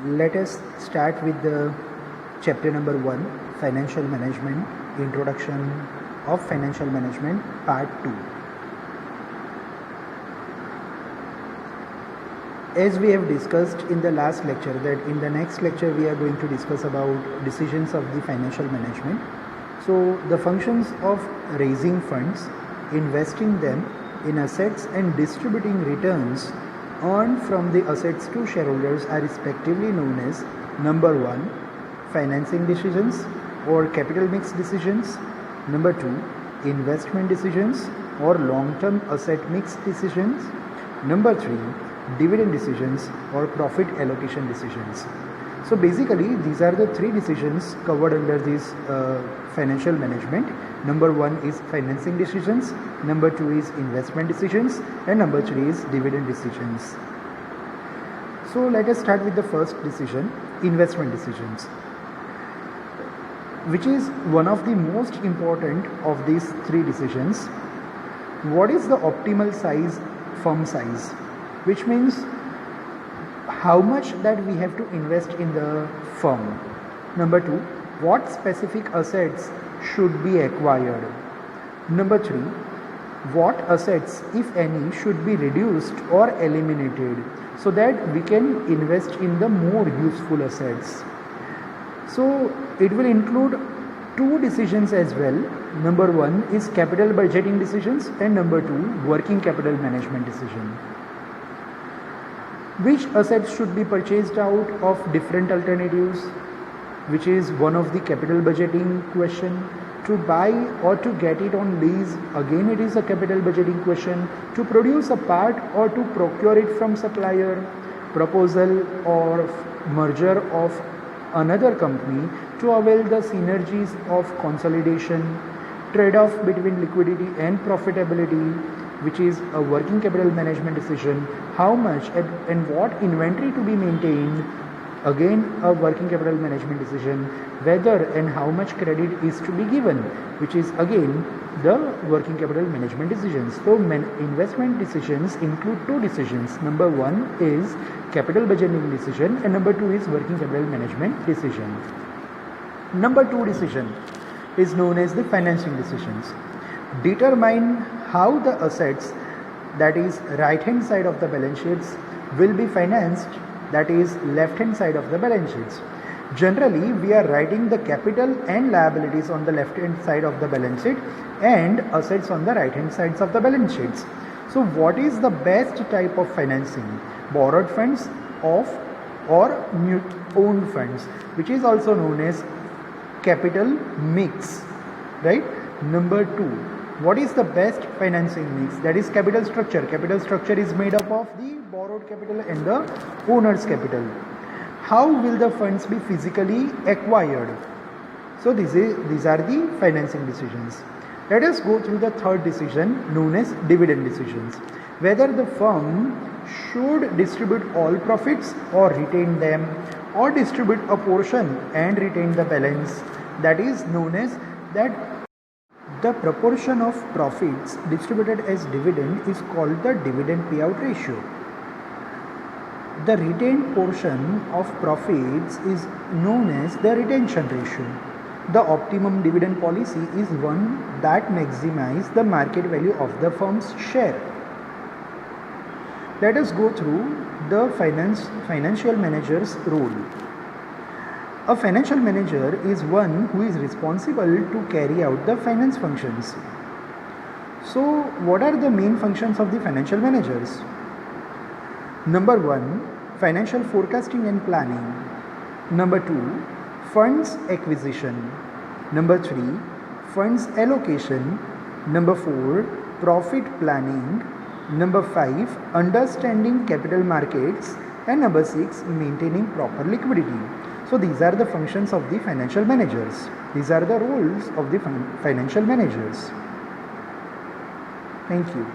Let us start with the chapter number 1, Financial Management, Introduction of Financial Management, Part 2. As we have discussed in the last lecture, that in the next lecture we are going to discuss about decisions of the financial management. So the functions of raising funds, investing them in assets and distributing returns earned from the assets to shareholders are respectively known as number 1, financing decisions or capital mix decisions, number 2, investment decisions or long-term asset mix decisions, number 3, dividend decisions or profit allocation decisions. So basically these are the three decisions covered under this financial management. Number 1 is financing decisions, number 2 is investment decisions, and number 3 is dividend decisions. So let us start with the first decision, investment decisions, which is one of the most important of these three decisions. What is the optimal size, firm size? Which means how much that we have to invest in the firm. Number 2, what specific assets should be acquired. Number 3, what assets, if any, should be reduced or eliminated so that we can invest in the more useful assets. So it will include two decisions as well. Number 1 is capital budgeting decisions and number 2, working capital management decision. Which assets should be purchased out of different alternatives, which is one of the capital budgeting question. To buy or to get it on lease, again it is a capital budgeting question. To produce a part or to procure it from supplier, proposal or merger of another company to avail the synergies of consolidation, trade-off between liquidity and profitability, which is a working capital management decision. How much and what inventory to be maintained, again a working capital management decision. Whether and how much credit is to be given, which is again the working capital management decisions. So investment decisions include two decisions. Number 1 is capital budgeting decision and number 2 is working capital management decision. Number 2 decision is known as the financing decisions. Determine how the assets, that is right hand side of the balance sheets, will be financed, that is left hand side of the balance sheets. Generally we are writing the capital and liabilities on the left hand side of the balance sheet and assets on the right hand sides of the balance sheets. So what is the best type of financing? Borrowed funds or owned funds, which is also known as capital mix, right? Number 2, what is the best financing mix? That is capital structure. Capital structure is made up of the borrowed capital and the owner's capital. How will the funds be physically acquired? So these are the financing decisions. Let us go through the third decision known as dividend decisions. Whether the firm should distribute all profits or retain them, or distribute a portion and retain the balance. That is known as that the proportion of profits distributed as dividend is called the dividend payout ratio. The retained portion of profits is known as the retention ratio. The optimum dividend policy is one that maximizes the market value of the firm's share. Let us go through the financial manager's role. A financial manager is one who is responsible to carry out the finance functions. So what are the main functions of the financial managers? Number 1, financial forecasting and planning. Number 2, funds acquisition. Number 3, funds allocation. Number 4, profit planning. Number 5, understanding capital markets. And number 6, maintaining proper liquidity. So these are the functions of the financial managers. These are the roles of the financial managers. Thank you.